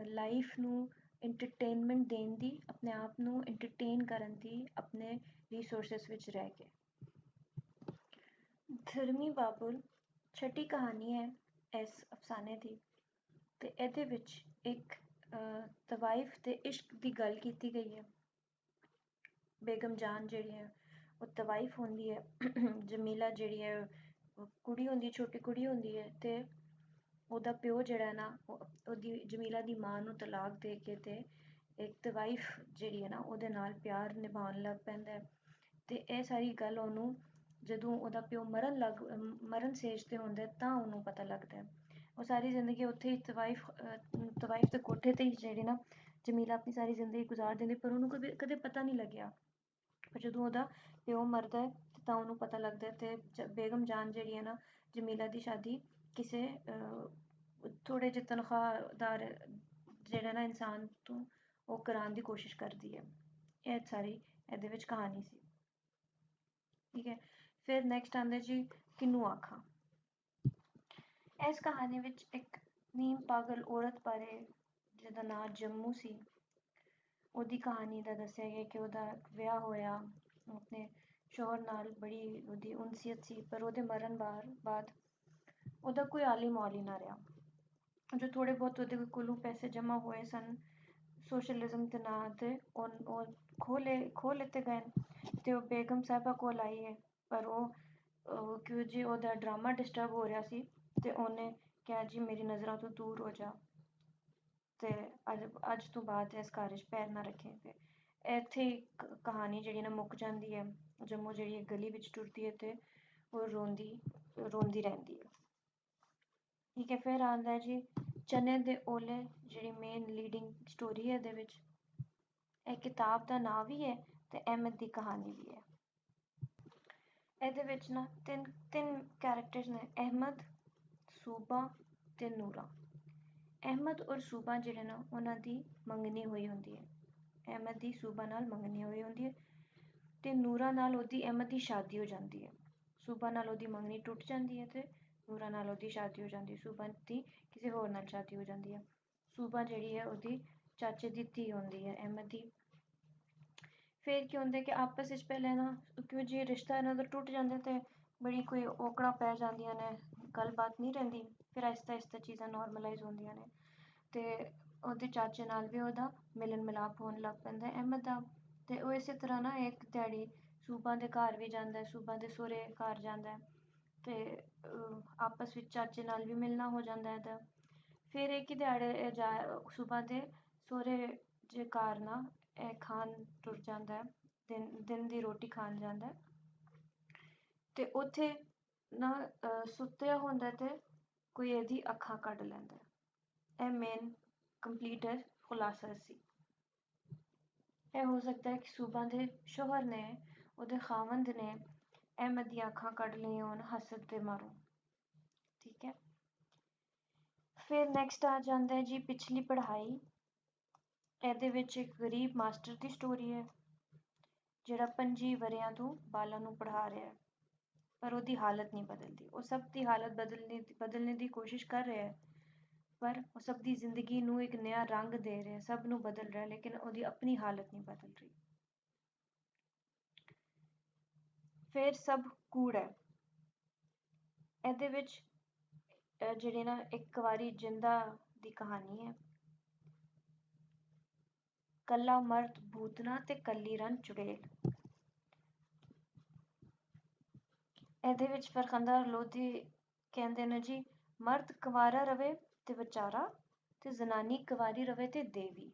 ਲਾਈਫ ਨੂੰ ਇੰਟਰਟੇਨਮੈਂਟ ਦੇਣ ਦੀ, ਆਪਣੇ ਆਪ ਨੂੰ ਇੰਟਰਟੇਨ ਕਰਨ ਦੀ, ਆਪਣੇ ਰਿਸੋਰਸਿਸ ਵਿੱਚ ਰਹਿ ਕੇ। ਧਰਮੀ ਬਾਬੁਲ ਛਟੀ ਕਹਾਣੀ ਹੈ ਇਸ ਅਫਸਾਨੇ ਦੀ, ਤੇ ਇਹਦੇ ਵਿੱਚ ਇੱਕ ਤਵਾਇਫ ਤੇ ਇਸ਼ਕ ਦੀ ਗੱਲ ਕੀਤੀ ਗਈ ਹੈ। ਬੇਗਮ ਜਾਨ ਜਿਹੜੀ ਹੈ ਉਹ ਤਵਾਇਫ ਹੁੰਦੀ ਹੈ, ਜਮੀਲਾ ਜਿਹੜੀ ਹੈ ਕੁੜੀ ਹੁੰਦੀ, ਛੋਟੀ ਕੁੜੀ ਹੁੰਦੀ ਹੈ, ਤੇ ਉਹਦਾ ਪਿਓ ਜਿਹੜਾ ਨਾ ਉਹਦੀ ਜਮੀਲਾ ਦੀ ਮਾਂ ਨੂੰ ਤਲਾਕ ਦੇ ਕੇ ਤੇ ਇੱਕ ਤਵਾਇਫ ਜਿਹੜੀ ਹੈ ਨਾ ਉਹਦੇ ਨਾਲ ਪਿਆਰ ਨਿਭਾਉਣ ਲੱਗ ਪੈਂਦਾ ਹੈ। ਤੇ ਇਹ ਸਾਰੀ ਗੱਲ ਉਹਨੂੰ ਜਦੋਂ ਉਹਦਾ ਪਿਓ ਮਰਨ ਸੇਜ ਤੇ ਹੁੰਦਾ ਤਾਂ ਉਹਨੂੰ ਪਤਾ ਲੱਗਦਾ। ਉਹ ਸਾਰੀ ਜ਼ਿੰਦਗੀ ਉੱਥੇ ਹੀ ਤਵਾਇਫ ਦੇ ਕੋਠੇ ਤੇ ਹੀ ਜਿਹੜੀ ਨਾ ਜਮੀਲਾ ਆਪਣੀ ਸਾਰੀ ਜ਼ਿੰਦਗੀ ਗੁਜ਼ਾਰ ਦਿੰਦੀ, ਪਰ ਉਹਨੂੰ ਕਦੇ ਪਤਾ ਨਹੀਂ ਲੱਗਿਆ। ਪਰ ਜਦੋਂ ਉਹਦਾ ਪਿਓ ਮਰਦਾ ਹੈ ਤਾਂ ਉਹਨੂੰ ਪਤਾ ਲੱਗਦਾ, ਤੇ ਬੇਗਮ ਜਾਨ ਜਿਹੜੀ ਹੈ ਨਾ ਜਮੀਲਾ ਦੀ ਸ਼ਾਦੀ ਕਿਸੇ ਥੋੜੇ ਜਿਹੇ ਤਨਖਾਹਦਾਰ ਜਿਹੜਾ ਨਾ ਇਨਸਾਨ ਤੋਂ ਉਹ ਕਰਾਉਣ ਦੀ ਕੋਸ਼ਿਸ਼ ਕਰਦੀ ਹੈ। ਇਹ ਸਾਰੀ ਇਹਦੇ ਵਿੱਚ ਕਹਾਣੀ ਸੀ, ਠੀਕ ਹੈ। ਫਿਰ ਨੈਕਸਟ ਆਉਂਦਾ ਜੀ ਕਿੰਨੂ ਆਖਾਂ। ਇਸ ਕਹਾਣੀ ਵਿੱਚ ਇੱਕ ਨੀਮ ਪਾਗਲ ਔਰਤ ਬਾਰੇ ਜਿਹਦਾ ਨਾਂ ਜੰਮੂ ਸੀ, ਉਹਦੀ ਕਹਾਣੀ ਦਾ ਦੱਸਿਆ ਗਿਆ ਕਿ ਉਹਦਾ ਵਿਆਹ ਹੋਇਆ ਆਪਣੇ ਸ਼ੌਹਰ ਨਾਲ, ਬੜੀ ਉਹਦੀ ਉਨਸੀਅਤ ਸੀ, ਪਰ ਉਹਦੇ ਮਰਨ ਬਾਅਦ ਉਹਦਾ ਕੋਈ ਆਲੀ ਮੌਲੀ ਨਾ ਰਿਹਾ। ਜੋ ਥੋੜੇ ਬਹੁਤ ਉਹਦੇ ਕੋਲੋਂ ਪੈਸੇ ਜਮ੍ਹਾਂ ਹੋਏ ਸਨ ਸੋਸ਼ਲਿਜ਼ਮ ਦੇ ਨਾਂ ਤੇ ਉਹ ਖੋਹ ਲਿੱਤੇ ਗਏ, ਤੇ ਉਹ ਬੇਗਮ ਸਾਹਿਬਾ ਕੋਲ ਆਈ ਹੈ। ਪਰ ਉਹ ਕਿਉਂ ਜੀ ਉਹਦਾ ਡਰਾਮਾ ਡਿਸਟਰਬ ਹੋ ਰਿਹਾ ਸੀ, ਤੇ ਉਹਨੇ ਕਿਹਾ ਜੀ ਮੇਰੀ ਨਜ਼ਰਾਂ ਤੋਂ ਦੂਰ ਹੋ ਜਾ, ਤੇ ਅੱਜ ਤੋਂ ਬਾਅਦ ਇਸ ਘਰ 'ਚ ਪੈਰ ਨਾ ਰੱਖੇ। ਤੇ ਇੱਥੇ ਹੀ ਕਹਾਣੀ ਜਿਹੜੀ ਨਾ ਮੁੱਕ ਜਾਂਦੀ ਹੈ। ਜੰਮੂ ਜਿਹੜੀ ਗਲੀ ਵਿੱਚ ਟੁਰਦੀ ਹੈ ਤੇ ਉਹ ਰੋਂਦੀ ਰਹਿੰਦੀ ਹੈ, ਠੀਕ ਹੈ। ਫਿਰ ਆਉਂਦਾ ਜੀ ਚਨੇ ਦੇ ਓਲੇ, ਜਿਹੜੀ ਮੇਨ ਲੀਡਿੰਗ ਸਟੋਰੀ ਹੈ ਇਹਦੇ ਵਿੱਚ। ਇਹ ਕਿਤਾਬ ਦਾ ਨਾਂ ਵੀ ਹੈ ਤੇ ਅਹਿਮਦ ਦੀ ਕਹਾਣੀ ਵੀ ਹੈ। ਇਹਦੇ ਵਿੱਚ ਨਾ ਤਿੰਨ ਕੈਰੈਕਟਰਸ ਨੇ, ਅਹਿਮਦ, ਸੂਬਾ ਤੇ ਨੂਰਾ। ਅਹਿਮਦ ਔਰ ਸੂਬਾ ਜਿਹੜੇ ਨਾ ਉਹਨਾਂ ਦੀ ਮੰਗਣੀ ਹੋਈ ਹੁੰਦੀ ਹੈ। ਅਹਿਮਦ ਦੀ ਸੂਬਾ ਨਾਲ ਮੰਗਣੀ ਹੋਈ ਹੁੰਦੀ ਹੈ, ਤੇ ਨੂਰਾ ਨਾਲ ਉਹਦੀ ਅਹਿਮਦ ਦੀ ਸ਼ਾਦੀ ਹੋ ਜਾਂਦੀ ਹੈ। ਸੂਬਾ ਨਾਲ ਉਹਦੀ ਮੰਗਣੀ ਟੁੱਟ ਜਾਂਦੀ ਹੈ ਤੇ ਨੂਰਾ ਨਾਲ ਉਹਦੀ ਸ਼ਾਦੀ ਹੋ ਜਾਂਦੀ ਹੈ। ਸੂਬਾ ਦੀ ਕਿਸੇ ਹੋਰ ਨਾਲ ਸ਼ਾਦੀ ਹੋ ਜਾਂਦੀ ਹੈ। ਸੂਬਾ ਜਿਹੜੀ ਹੈ ਉਹਦੀ ਚਾਚੇ ਦੀ ਧੀ ਹੁੰਦੀ ਹੈ ਅਹਿਮਦ ਦੀ। ਫਿਰ ਕੀ ਹੁੰਦਾ ਕਿ ਆਪਸ ਵਿੱਚ ਪਹਿਲਾਂ ਨਾ ਕਿਉਂ ਜੇ ਰਿਸ਼ਤਾ ਇਹਨਾਂ ਦਾ ਟੁੱਟ ਜਾਂਦਾ ਤੇ ਬੜੀ ਕੋਈ ਔਕੜਾਂ ਪੈ ਜਾਂਦੀਆਂ ਨੇ, ਗੱਲਬਾਤ ਨਹੀਂ ਰਹਿੰਦੀ। ਫਿਰ ਆਹਿਸਤਾ ਆਹਿਸਤਾ ਚੀਜ਼ਾਂ ਨੋਰਮਲਾਈਜ਼ ਹੁੰਦੀਆਂ ਨੇ, ਤੇ ਉਹਦੇ ਚਾਚੇ ਨਾਲ ਵੀ ਉਹਦਾ ਮਿਲਣ ਮਿਲਾਪ ਹੋਣ ਲੱਗ ਪੈਂਦਾ ਅਹਿਮਦ ਦਾ। ਤੇ ਉਹ ਇਸੇ ਤਰ੍ਹਾਂ ਨਾ ਇੱਕ ਦਿਹਾੜੀ ਸੂਬਾ ਦੇ ਘਰ ਵੀ ਜਾਂਦਾ, ਸੂਬਾ ਦੇ ਸਹੁਰੇ ਘਰ ਜਾਂਦਾ, ਤੇ ਆਪਸ ਵਿੱਚ ਚਾਚੇ ਨਾਲ ਵੀ ਮਿਲਣਾ ਹੋ ਜਾਂਦਾ ਇਹਦਾ। ਫਿਰ ਇੱਕ ਹੀ ਦਿਹਾੜੇ ਸੂਬਾ ਦੇ ਸਹੁਰੇ ਜੇ ਘਰ ਨਾ ਇਹ ਖਾਣ ਟੁਰ ਜਾਂਦਾ, ਦਿਨ ਦੀ ਰੋਟੀ ਖਾਣ ਜਾਂਦਾ, ਤੇ ਉੱਥੇ ਨਾ ਸੁੱਤਿਆ ਹੁੰਦਾ ਤੇ ਕੋਈ ਇਹਦੀ ਅੱਖਾਂ ਕੱਢ ਲੈਂਦਾ। ਇਹ ਮੇਨ ਕੰਪਲੀਟ ਖੁਲਾਸਾ ਸੀ। ਇਹ ਹੋ ਸਕਦਾ ਹੈ ਕਿ ਸੂਬਾ ਦੇ ਸ਼ੌਹਰ ਨੇ, ਉਹਦੇ ਖਾਵੰਦ ਨੇ ਅਹਿਮਦ ਦੀਆਂ ਅੱਖਾਂ ਕੱਢ ਲਈਆਂ ਹੋਣ ਹਸਦ ਦੇ ਮਾਰੋਂ, ਠੀਕ ਹੈ। फिर नैक्सट आ जाता है जी पिछली पढ़ाई। ਇਹਦੇ ਵਿੱਚ एक गरीब मास्टर की स्टोरी है ਜਿਹੜਾ 25 ਵਰਿਆਂ ਤੋਂ ਬਾਲਾਂ ਨੂੰ ਪੜ੍ਹਾ ਰਿਹਾ ਹੈ ਪਰ ਉਹਦੀ ਹਾਲਤ ਨਹੀਂ ਬਦਲਦੀ। ਉਹ ਸਭ ਦੀ ਹਾਲਤ ਬਦਲने ਦੀ ਕੋਸ਼ਿਸ਼ ਕਰ ਰਿਹਾ ਹੈ ਪਰ ਉਹ ਸਭ ਦੀ ਜ਼ਿੰਦਗੀ ਨੂੰ ਇੱਕ ਨया ਰੰਗ ਦੇ ਰਿਹਾ, ਸਭ ਨੂੰ ਬਦਲ ਰਿਹਾ, ਲੇਕਿਨ ਉਹਦੀ ਆਪਣੀ ਹਾਲਤ ਨਹੀਂ ਬਦਲ ਰਹੀ। ਫਿਰ ਸਭ ਕੂੜ ਹੈ। ਇਹਦੇ ਵਿੱਚ ਜਿਹੜੀ ਨਾ ਇੱਕ ਵਾਰੀ ਜਿੰਦਾ ਦੀ ਕਹਾਣੀ ਹੈ। ਕੱਲਾ ਮਰਦ ਭੂਤਨਾ ਤੇ ਕੱਲੀ ਰਨ ਚੁੜੇਲ। ਇਹਦੇ ਵਿੱਚ ਫਰਖੰਦਾ ਲੋਧੀ ਕਹਿੰਦੇ ਨੇ ਜੀ ਮਰਦ ਕੁਵਾਰਾ ਰਵੇ ਤੇ ਵਿਚਾਰਾ ਤੇ ਜ਼ਨਾਨੀ ਕੁਵਾਰੀ ਰਵੇ ਤੇ ਦੇਵੀ।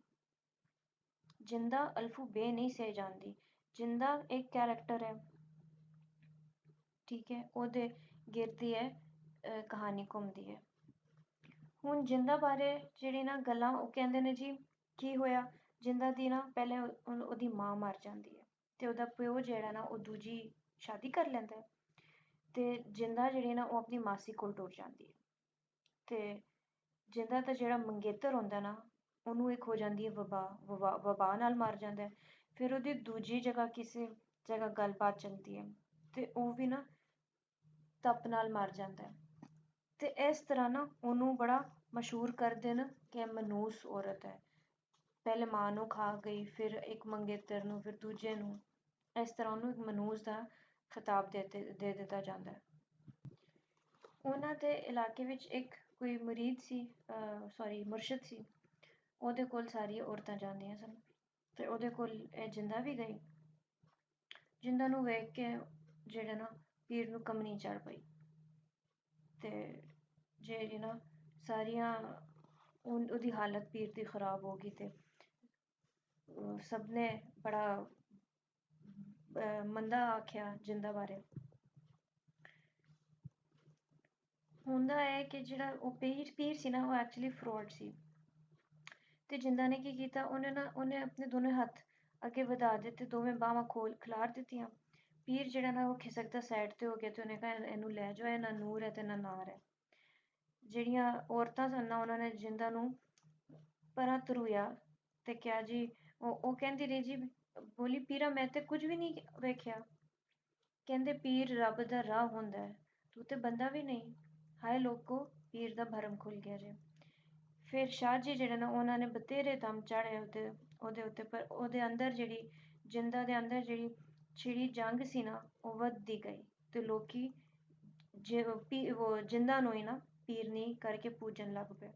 ਜਿੰਦਾ ਅਲਫੂ ਬੇ ਨਹੀਂ ਸਹਿ ਜਾਂਦੀ। ਜਿੰਦਾ ਇੱਕ ਕੈਰੈਕਟਰ ਹੈ, ਠੀਕ ਹੈ, ਉਹਦੇ ਗਿਰਦੀ ਹੈ ਕਹਾਣੀ ਘੁੰਮਦੀ ਹੈ। ਹੁਣ ਜਿੰਦਾ ਬਾਰੇ ਜਿਹੜੀ ਨਾ ਗੱਲਾਂ ਉਹ ਕਹਿੰਦੇ ਨੇ ਜੀ ਕੀ ਹੋਇਆ। ਜਿੰਦਾ ਦੀ ਨਾ ਪਹਿਲੇ ਉਹਦੀ ਮਾਂ ਮਰ ਜਾਂਦੀ ਹੈ ਤੇ ਉਹਦਾ ਪਿਓ ਜਿਹੜਾ ਨਾ ਉਹ ਦੂਜੀ ਸ਼ਾਦੀ ਕਰ ਲੈਂਦਾ ਹੈ ਤੇ ਜਿੰਦਾ ਜਿਹੜੀ ਨਾ ਉਹ ਆਪਣੀ ਮਾਸੀ ਕੋਲ ਟੁਰ ਜਾਂਦੀ ਹੈ ਤੇ ਜਿੰਦਾ ਦਾ ਜਿਹੜਾ ਮੰਗੇਤਰ ਹੁੰਦਾ ਨਾ ਉਹਨੂੰ ਇੱਕ ਹੋ ਜਾਂਦੀ ਹੈ ਵਬਾ ਨਾਲ ਮਰ ਜਾਂਦਾ ਹੈ। ਫਿਰ ਉਹਦੀ ਦੂਜੀ ਜਗ੍ਹਾ ਕਿਸੇ ਜਗ੍ਹਾ ਗੱਲਬਾਤ ਚੱਲਦੀ ਹੈ ਤੇ ਉਹ ਵੀ ਨਾ ਤਪ ਨਾਲ ਮਰ ਜਾਂਦਾ ਹੈ ਤੇ ਇਸ ਤਰ੍ਹਾਂ ਨਾ ਉਹਨੂੰ ਬੜਾ ਮਸ਼ਹੂਰ ਕਰਦੇ ਨੇ ਕਿ ਮਨੂਸ ਔਰਤ ਹੈ। ਪਹਿਲੇ ਮਾਂ ਨੂੰ ਖਾ ਗਈ, ਫਿਰ ਇੱਕ ਮੰਗੇਤਰ ਨੂੰ, ਫਿਰ ਦੂਜੇ ਨੂੰ। ਇਸ ਤਰ੍ਹਾਂ ਉਹਨੂੰ ਇੱਕ ਮਨੂਸ ਦਾ ਖਿਤਾਬ ਦੇ ਦਿੱਤਾ ਜਾਂਦਾ ਹੈ। ਉਹਨਾਂ ਦੇ ਇਲਾਕੇ ਵਿੱਚ ਇੱਕ ਕੋਈ ਮੁਰੀਦ ਸੀ, ਮੁਰਸ਼ਿਦ ਸੀ। ਉਹਦੇ ਕੋਲ ਸਾਰੀਆਂ ਔਰਤਾਂ ਜਾਂਦੀਆਂ ਸਨ ਤੇ ਉਹਦੇ ਕੋਲ ਇਹ ਜਿੰਦਾ ਵੀ ਗਈ। ਜਿੰਦਾ ਨੂੰ ਵੇਖ ਕੇ ਜਿਹੜਾ ਨਾ ਪੀਰ ਨੂੰ ਕੰਮਣੀ ਚੜ੍ਹ ਪਈ ਤੇ ਜਿਹੜੀ ਨਾ ਸਾਰੀਆਂ ਉਹਦੀ ਹਾਲਤ ਪੀਰ ਦੀ ਖਰਾਬ ਹੋ ਗਈ ਤੇ ਸਭ ਨੇ ਬੜਾ ਮੰਦਾ ਆਖਿਆ ਜਿੰਦਾ ਬਾਰੇ। ਹੁੰਦਾ ਹੈ ਕਿ ਜਿਹੜਾ ਉਹ ਪੀਰ ਸੀ ਨਾ ਉਹ ਐਕਚੁਅਲੀ ਫਰੋਡ ਸੀ ਤੇ ਜਿੰਦਾ ਨੇ ਕੀ ਕੀਤਾ, ਉਹਨੇ ਆਪਣੇ ਦੋਨੇ ਹੱਥ ਅੱਗੇ ਵਧਾ ਦਿੱਤੇ, ਦੋਵੇਂ ਬਾਹਾਂ ਖਿਲਾਰ ਦਿੱਤੀਆਂ। ਪੀਰ ਜਿਹੜਾ ਨਾ ਉਹ ਖਿਸਕਦਾ ਸਾਈਡ ਤੇ ਹੋ ਗਿਆ ਤੇ ਉਹਨੇ ਕਿਹਾ ਇਹਨੂੰ ਲੈ ਜਾਓ, ਇਹ ਨਾ ਨੂਰ ਹੈ ਤੇ ਨਾ ਨਾਰ ਹੈ। ਜਿਹੜੀਆਂ ਔਰਤਾਂ ਸਨ ਨਾ ਉਹਨਾਂ ਨੇ ਜਿੰਦਾ ਨੂੰ ਪਰਾਂ ਧਰੂਇਆ ਤੇ ਕਿਹਾ ਜੀ, ਉਹ ਕਹਿੰਦੀ ਰਹੀ ਜੀ, ਬੋਲੀ ਪੀਰਾ ਮੈਂ ਤੇ ਕੁਝ ਵੀ ਨਹੀਂ ਵੇਖਿਆ। ਕਹਿੰਦੇ ਪੀਰ ਰੱਬ ਦਾ ਰਾਹ ਹੁੰਦਾ ਹੈ, ਤੂੰ ਤੇ ਬੰਦਾ ਵੀ ਨਹੀਂ। ਹਾਏ ਲੋਕੋ, ਪੀਰ ਦਾ ਭਰਮ ਖੁੱਲ ਗਿਆ ਜੇ। ਫਿਰ ਸ਼ਾਹ ਜੀ ਜਿਹੜੇ ਨਾ ਉਹਨਾਂ ਨੇ ਬਥੇਰੇ ਦਮ ਚਾੜੇ ਉਹਦੇ ਉੱਤੇ ਪਰ ਉਹਦੇ ਅੰਦਰ ਜਿਹੜੀ ਜਿੰਦਾ ਦੇ ਅੰਦਰ ਜਿਹੜੀ ਜੰਗ ਸੀ ਨਾ ਉਹ ਵੱਧਦੀ ਗਈ ਤੇ ਲੋਕੀ ਉਹ ਜਿੰਦਾ ਨੂੰ ਹੀ ਨਾ ਪੀਰਨੀ ਕਰਕੇ ਪੂਜਣ ਲੱਗ ਪਏ।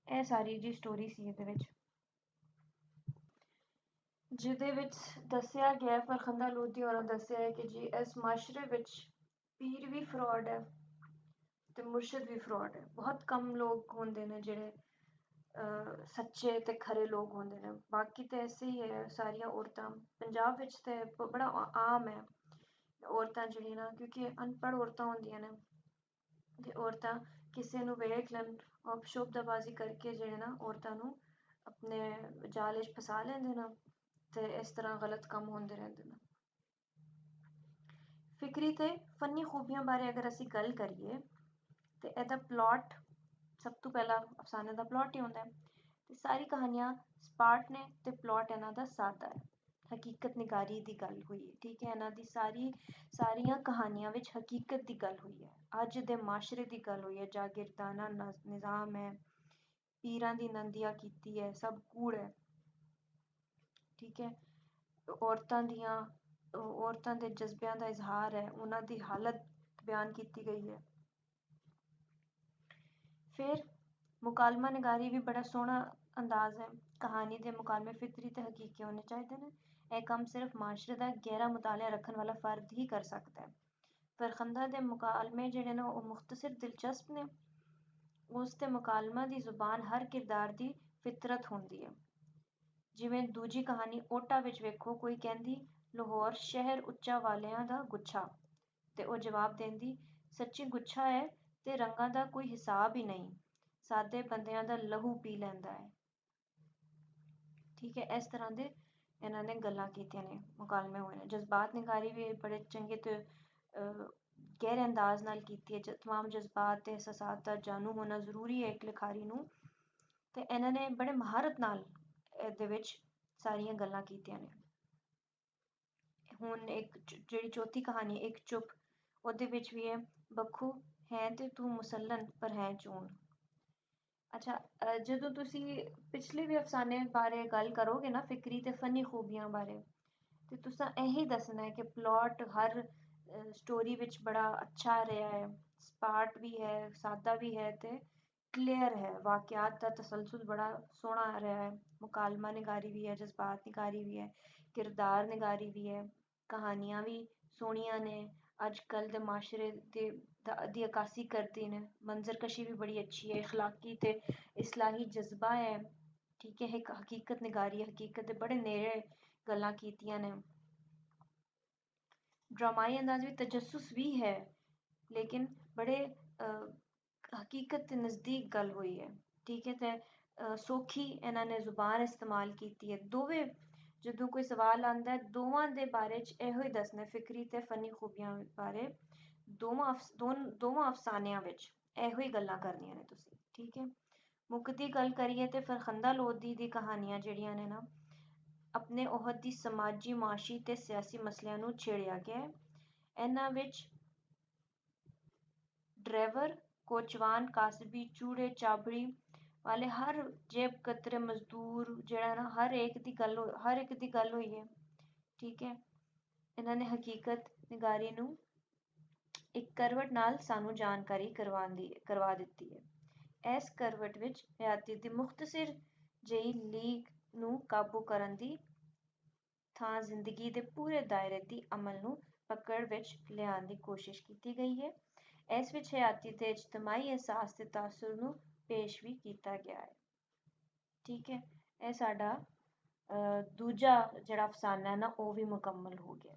ਇਹ ਸਾਰੀ ਜੀ ਸਟੋਰੀ ਸੀ ਇਹਦੇ ਵਿੱਚ, ਜਿਹਦੇ ਵਿੱਚ ਦੱਸਿਆ ਗਿਆ ਫਰਖੰਦਾ ਲੋਧੀ ਹੋਰਾਂ ਦੱਸਿਆ ਹੈ ਕਿ ਜੀ ਇਸ ਮਾਸ਼ਰੇ ਵਿੱਚ ਪੀਰ ਵੀ ਫਰੋਡ ਹੈ ਤੇ ਮੁਰਸ਼ਿਦ ਵੀ ਫਰੋਡ ਹੈ। ਬਹੁਤ ਕਮ ਲੋਕ ਹੁੰਦੇ ਨੇ ਜਿਹੜੇ ਸੱਚੇ ਤੇ ਖਰੇ ਲੋਕ ਹੁੰਦੇ ਨੇ, ਬਾਕੀ ਤਾਂ ਐਸੇ ਹੀ ਹੈ। ਸਾਰੀਆਂ ਔਰਤਾਂ ਪੰਜਾਬ ਵਿੱਚ ਤੇ ਬੜਾ ਆਮ ਹੈ ਔਰਤਾਂ ਜਿਹੜੀ ਨਾ, ਕਿਉਂਕਿ ਅਨਪੜ੍ਹ ਔਰਤਾਂ ਹੁੰਦੀਆਂ ਨੇ ਤੇ ਔਰਤਾਂ ਕਿਸੇ ਨੂੰ ਵੇਖ ਲੈਣ ਸ਼ੋਭਦਾਬਾਜ਼ੀ ਕਰਕੇ ਜਿਹੜੇ ਨਾ ਔਰਤਾਂ ਨੂੰ ਆਪਣੇ ਜਾਲ ਵਿੱਚ ਫਸਾ ਲੈਂਦੇ ਨੇ ਤੇ ਇਸ ਤਰ੍ਹਾਂ ਗਲਤ ਕੰਮ ਹੁੰਦੇ ਰਹਿੰਦੇ ਨੇ। ਫਿਕਰੀ ਤੇ ਫਨੀ ਖੂਬੀਆਂ ਬਾਰੇ ਅਗਰ ਅਸੀਂ ਗੱਲ ਕਰੀਏ ਤੇ ਇਹਦਾ ਪਲਾਟ ਸਭ ਤੋਂ ਪਹਿਲਾਂ ਅਫਸਾਨੇ ਦਾ ਪਲਾਟ ਹੀ ਹੁੰਦਾ ਹੈ ਤੇ ਸਾਰੀ ਕਹਾਣੀਆਂ ਸਪਾਰਟ ਨੇ ਤੇ ਪਲਾਟ ਇਹਨਾਂ ਦਾ ਸਾਦਾ ਹੈ। ਹਕੀਕਤ ਨਿਗਾਰੀ ਦੀ ਗੱਲ ਹੋਈ ਹੈ, ਠੀਕ ਹੈ। ਇਹਨਾਂ ਦੀ ਸਾਰੀਆਂ ਕਹਾਣੀਆਂ ਵਿੱਚ ਹਕੀਕਤ ਦੀ ਗੱਲ ਹੋਈ ਹੈ, ਅੱਜ ਦੇ ਮਾਸ਼ਰੇ ਦੀ ਗੱਲ ਹੋਈ ਹੈ। ਜਾਗਿਰਦਾਨਾ ਨਿਜ਼ਾਮ ਹੈ, ਪੀਰਾਂ ਦੀ ਨੰਦਿਆ ਕੀਤੀ ਹੈ, ਸਭ ਕੂੜ ਹੈ, ਠੀਕ ਹੈ। ਔਰਤਾਂ ਦੇ ਜਜ਼ਬਿਆਂ ਦਾ ਇਜ਼ਹਾਰ ਹੈ, ਉਹਨਾਂ ਦੀ ਹਾਲਤ ਬਿਆਨ ਕੀਤੀ ਗਈ ਹੈ। ਫਿਰ ਮੁਕਾਲਮਾ ਨਿਗਾਰੀ ਵੀ ਬੜਾ ਸੋਹਣਾ ਅੰਦਾਜ਼ ਹੈ। ਕਹਾਣੀ ਦੇ ਮੁਕਾਲਮੇ ਫਿਕਰੀ ਤੇ ਹਕੀਕੀ ਹੋਣੇ ਚਾਹੀਦੇ ਨੇ। ਇਹ ਕੰਮ ਸਿਰਫ ਮਾਸ਼ਰੇ ਦਾ ਗਹਿਰਾ ਮੁਤਾਲਿਆ ਰੱਖਣ ਵਾਲਾ ਫਰਦ ਹੀ ਕਰ ਸਕਦਾ ਹੈ। ਫਰਖੰਦਾ ਦੇ ਮੁਕਾਲਮੇ ਜਿਹੜੇ ਨੇ ਉਹ ਮੁਖਤਸਰ ਦਿਲਚਸਪ ਨੇ। ਉਸ ਤੇ ਮੁਕਾਲਮਾ ਦੀ ਜ਼ੁਬਾਨ ਹਰ ਕਿਰਦਾਰ ਦੀ ਫਿਤਰਤ ਹੁੰਦੀ ਹੈ। ਜਿਵੇਂ ਦੂਜੀ ਕਹਾਣੀ ਓਟਾ ਵਿੱਚ ਵੇਖੋ, ਕੋਈ ਕਹਿੰਦੀ ਲਾਹੌਰ ਸ਼ਹਿਰ ਉੱਚਾ ਵਾਲਿਆਂ ਦਾ ਗੁੱਛਾ ਤੇ ਉਹ ਜਵਾਬ ਦਿੰਦੀ ਸੱਚੀ ਗੁੱਛਾ ਹੈ ਤੇ ਰੰਗਾਂ ਦਾ ਕੋਈ ਹਿਸਾਬ ਹੀ ਨਹੀਂ, ਸਾਦੇ ਬੰਦਿਆਂ ਦਾ ਲਹੂ ਪੀ ਲੈਂਦਾ ਹੈ, ਠੀਕ ਹੈ। ਇਸ ਤਰ੍ਹਾਂ ਦੇ ਇਹਨਾਂ ਨੇ ਗੱਲਾਂ ਕੀਤੀਆਂ ਨੇ, ਮੁਕਾਲਮੇ ਹੋਏ ਨੇ। ਜਜ਼ਬਾਤ ਨਿਗਾਰੀ ਵੀ ਬੜੇ ਚੰਗੇ ਤੇ ਗਹਿਰੇ ਅੰਦਾਜ਼ ਨਾਲ ਕੀਤੀ ਹੈ। ਤਮਾਮ ਜਜ਼ਬਾਤ ਤੇ ਅਹਿਸਾਸਾਤ ਦਾ ਜਾਣੂ ਹੋਣਾ ਜ਼ਰੂਰੀ ਹੈ ਇੱਕ ਲਿਖਾਰੀ ਨੂੰ, ਤੇ ਇਹਨਾਂ ਨੇ ਬੜੇ ਮਹਾਰਤ ਨਾਲ ਇਹਦੇ ਵਿੱਚ ਸਾਰੀਆਂ ਗੱਲਾਂ ਕੀਤੀਆਂ ਨੇ। ਹੁਣ ਇੱਕ ਜਿਹੜੀ ਚੌਥੀ ਕਹਾਣੀ ਇੱਕ ਚੁੱਪ, ਉਹਦੇ ਵਿੱਚ ਵੀ ਹੈ ਬੱਖੂ ਹੈ ਤੇ ਤੂੰ ਮੁਸੱਲਨ ਪਰ ਹੈ ਚੂਨ। ਅੱਛਾ, ਜਦੋਂ ਤੁਸੀਂ ਪਿਛਲੇ ਵੀ ਅਫਸਾਨੇ ਬਾਰੇ ਗੱਲ ਕਰੋਗੇ ਨਾ, ਫਿਕਰੀ ਤੇ ਫਨੀ ਖੂਬੀਆਂ ਬਾਰੇ, ਤੇ ਤੁਸੀਂ ਇਹੀ ਦੱਸਣਾ ਹੈ ਕਿ ਪਲਾਟ ਹਰ ਸਟੋਰੀ ਵਿੱਚ ਬੜਾ ਅੱਛਾ ਰਿਹਾ ਹੈ, ਸਪਾਟ ਵੀ ਹੈ, ਸਾਦਾ ਵੀ ਹੈ ਤੇ ਕਲੀਅਰ ਹੈ, ਵਾਕਿਆਤ ਦਾ ਤਸਲਸਲ ਬੜਾ ਸੋਹਣਾ ਰਿਹਾ ਹੈ, ਮੁਕਾਲਮਾ ਨਿਗਾਰੀ ਵੀ ਹੈ, ਜਜ਼ਬਾਤ ਨਿਗਾਰੀ ਵੀ ਹੈ, ਕਿਰਦਾਰ ਨਿਗਾਰੀ ਵੀ ਹੈ, ਕਹਾਣੀਆਂ ਵੀ ਸੋਹਣੀਆਂ ਨੇ, ਅੱਜ ਕੱਲ੍ਹ ਦੇ ਮਾਸ਼ਰੇ ਦੀ ਅਕਾਸੀ ਕਰਦੀ ਨੇ, ਮੰਜ਼ਰਕਸ਼ੀ ਵੀ ਬੜੀ ਅੱਛੀ ਹੈ, ਅਖਲਾਕੀ ਤੇ ਇਸਲਾਹੀ ਜਜ਼ਬਾ ਹੈ। ਠੀਕ ਹੈ, ਇੱਕ ਹਕੀਕਤ ਨਿਗਾਰੀ ਹੈ, ਹਕੀਕਤ ਦੇ ਬੜੇ ਨੇੜੇ ਗੱਲਾਂ ਕੀਤੀਆਂ ਨੇ। ड्रामाई अंदाज में तजस्सुस भी है, लेकिन बड़े हकीकत के नज़दीक गल हुई है। ठीक है, तो सौखी इन्होंने जुबान इस्तेमाल की है। दोवें ਜਦੋਂ ਕੋਈ ਸਵਾਲ ਆਂਦਾ ਹੈ ਦੋਵਾਂ ਦੇ ਬਾਰੇ ਚ ਇਹੋ ਹੀ ਦੱਸਣਾ, ਫਿਕਰੀ ਤੇ ਫਨੀ ਖੂਬੀਆਂ ਬਾਰੇ ਦੋਵਾਂ ਅਫਸਾਨਿਆਂ ਵਿੱਚ ਇਹੋ ਹੀ ਗੱਲਾਂ ਕਰਨੀਆਂ ਨੇ ਤੁਸੀਂ। ਠੀਕ ਹੈ, ਮੁੱਕਦੀ ਗੱਲ ਕਰੀਏ ਤੇ ਫਰਖੰਦਾ ਲੋਧੀ ਦੀ ਕਹਾਣੀਆਂ ਜਿਹੜੀਆਂ ਨੇ ਨਾ, ਆਪਣੇ ਉਹਦ ਦੀ ਸਮਾਜੀ, ਮਾਸ਼ੀ ਤੇ ਸਿਆਸੀ ਮਸਲਿਆਂ ਨੂੰ ਛੇੜਿਆ ਗਿਆ। ਇਹਨਾਂ ਵਿੱਚ ਡਰਾਈਵਰ, ਕੋਚਵਾਨ, ਕਾਸਬੀ, ਚੂੜੇ ਚਾਬੜੀ ਵਾਲੇ ਹਰ ਜੇਬ ਕਤਰੇ ਮਜ਼ਦੂਰ ਜਿਹੜਾ ਨਾ ਹਰ ਇੱਕ ਦੀ ਗੱਲ ਹੋਈ ਹੈ। ਠੀਕ ਹੈ, ਇਹਨਾਂ ਨੇ ਹਕੀਕਤ ਨਿਗਾਰੀ ਨੂੰ ਇੱਕ ਕਰਵਟ ਨਾਲ ਸਾਨੂੰ ਜਾਣਕਾਰੀ ਕਰਵਾ ਦਿੱਤੀ ਹੈ। ਇਸ ਕਰਵਟ ਵਿੱਚ ਹਯਾਤੀ ਦੀ ਮੁਖਤਸਰ ਜਿਹੀ ਲੀਕ ਨੂੰ ਕਾਬੂ ਕਰਨ ਦੀ ਥਾਂ ਜ਼ਿੰਦਗੀ ਦੇ ਪੂਰੇ ਦਾਇਰੇ ਦੀ ਅਮਲ ਨੂੰ ਪਕੜ ਵਿੱਚ ਲਿਆਉਣ ਦੀ ਕੋਸ਼ਿਸ਼ ਕੀਤੀ ਗਈ ਹੈ। ਇਸ ਵਿੱਚ ਹਯਾਤੀ ਦੇ ਇਜਤਮਾਹੀ ਅਹਿਸਾਸ ਤੇ ਤਾਸੁਰ ਨੂੰ ਪੇਸ਼ ਵੀ ਕੀਤਾ ਗਿਆ ਹੈ। ਠੀਕ ਹੈ, ਇਹ ਸਾਡਾ ਦੂਜਾ ਜਿਹੜਾ ਅਫਸਾਨਾ ਹੈ ਨਾ ਉਹ ਵੀ ਮੁਕੰਮਲ ਹੋ ਗਿਆ।